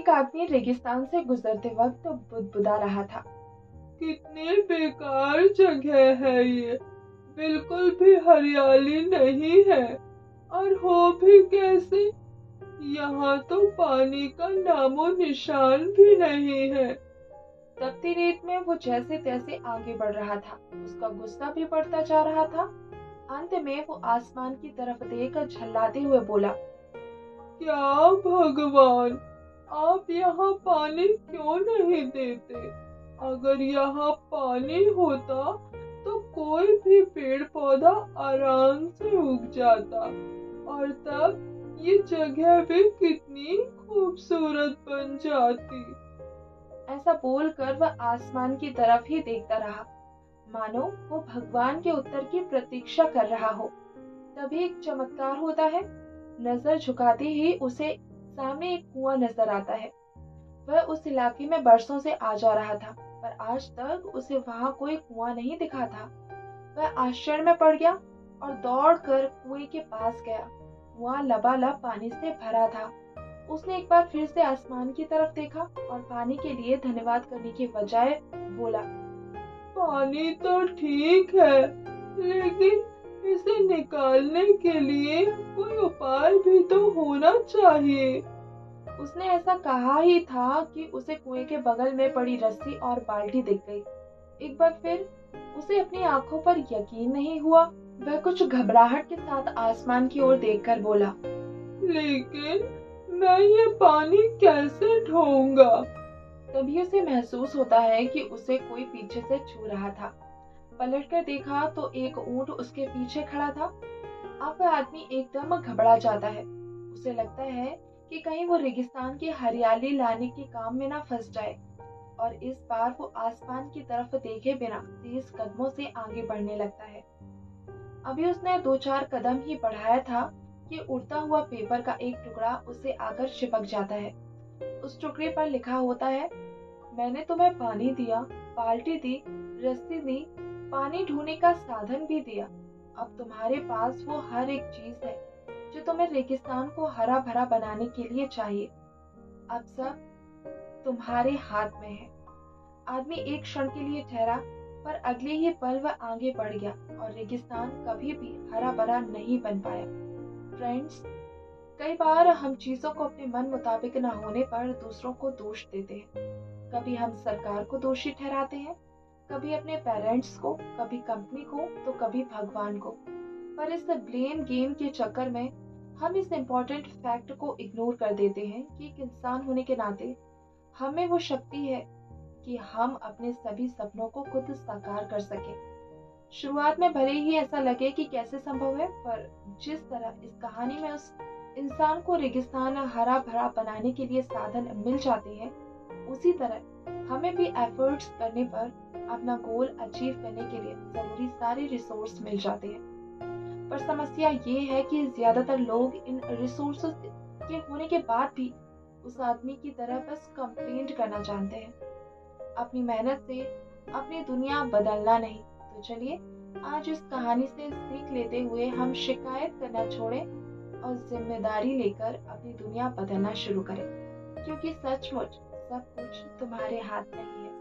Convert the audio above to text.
एक आदमी रेगिस्तान से गुजरते वक्त बुदबुदा रहा था। कितनी बेकार जगह है ये, बिल्कुल भी हरियाली नहीं है। और हो भी कैसे, यहाँ तो पानी का नामो निशान भी नहीं है। तपती रेत में वो जैसे तैसे आगे बढ़ रहा था। उसका गुस्सा भी बढ़ता जा रहा था। अंत में वो आसमान की तरफ देख झल्लाते हुए बोला, क्या भगवान, आप यहाँ पानी क्यों नहीं देते? अगर यहाँ पानी होता तो कोई भी पेड़ पौधा आराम से उग जाता, और तब ये जगह भी कितनी खूबसूरत बन जाती। ऐसा बोलकर वह आसमान की तरफ ही देखता रहा, मानो वो भगवान के उत्तर की प्रतीक्षा कर रहा हो। तभी एक चमत्कार होता है। नजर झुकाते ही उसे सामने एक कुआं नजर आता है। वह उस इलाके में बरसों से आ जा रहा था, पर आज तक उसे वहां कोई कुआं नहीं दिखा था। वह आश्चर्य में पड़ गया और दौड़कर कुएं के पास गया। कुआं लबालब पानी से भरा था। उसने एक बार फिर से आसमान की तरफ देखा और पानी के लिए धन्यवाद करने की बजाय बोला, पानी तो ठीक है, लेकिन इसे निकालने के लिए कोई उपाय भी तो होना चाहिए। उसने ऐसा कहा ही था कि उसे कुएं के बगल में पड़ी रस्सी और बाल्टी दिख गई। एक बार फिर उसे अपनी आंखों पर यकीन नहीं हुआ। वह कुछ घबराहट के साथ आसमान की ओर देखकर बोला, लेकिन मैं ये पानी कैसे ढोऊंगा? तभी उसे महसूस होता है कि उसे कोई पीछे से छू रहा था। पलटकर देखा तो एक ऊंट उसके पीछे खड़ा था। अब वह आदमी एकदम घबरा जाता है। उसे लगता है कि कहीं वो रेगिस्तान की हरियाली लाने के काम में ना फंस जाए, और इस बार वो आसमान की तरफ देखे बिना तेज कदमों से आगे बढ़ने लगता है। अभी उसने 2-4 कदम ही बढ़ाया था कि उड़ता हुआ पेपर का एक टुकड़ा उसे आकर चिपक जाता है। उस टुकड़े पर लिखा होता है, मैंने तुम्हें पानी दिया, बाल्टी दी, रस्सी दी, पानी ढूंढने का साधन भी दिया। अब तुम्हारे पास वो हर एक चीज है जो तुम्हें रेगिस्तान को हरा भरा बनाने के लिए चाहिए। अब सब तुम्हारे हाथ में है। आदमी एक क्षण के लिए ठहरा, पर अगले ही पल वह आगे बढ़ गया और रेगिस्तान कभी भी हरा भरा नहीं बन पाया। फ्रेंड्स, कई बार हम चीजों को अपने मन मुताबिक न होने पर दूसरों को दोष देते हैं। कभी हम सरकार को दोषी ठहराते हैं, कभी अपने पेरेंट्स को, कभी कंपनी को, तो कभी भगवान को। पर इस ब्लेम गेम के चक्कर में हम इस इम्पोर्टेंट फैक्ट को इग्नोर कर देते हैं कि एक इंसान होने के नाते हमें वो शक्ति है कि हम अपने सभी सपनों को खुद साकार कर सकें। शुरुआत में भले ही ऐसा लगे कि कैसे संभव है, पर जिस तरह इस कहानी में उस इंसान को रेगिस्तान हरा भरा बनाने के लिए साधन मिल जाते हैं, उसी तरह हमें भी एफर्ट्स करने पर अपना गोल अचीव करने के लिए जरूरी सारे रिसोर्स मिल जाते हैं। पर समस्या ये है कि ज्यादातर लोग इन रिसोर्सेज के होने के बाद भी उस आदमी की तरह बस कंप्लेंट करना जानते हैं, अपनी मेहनत से अपनी दुनिया बदलना नहीं। तो चलिए आज इस कहानी से सीख लेते हुए हम शिकायत करना छोड़ें और जिम्मेदारी लेकर अपनी दुनिया बदलना शुरू करें, क्योंकि सचमुच सब कुछ तुम्हारे हाथ में ही है।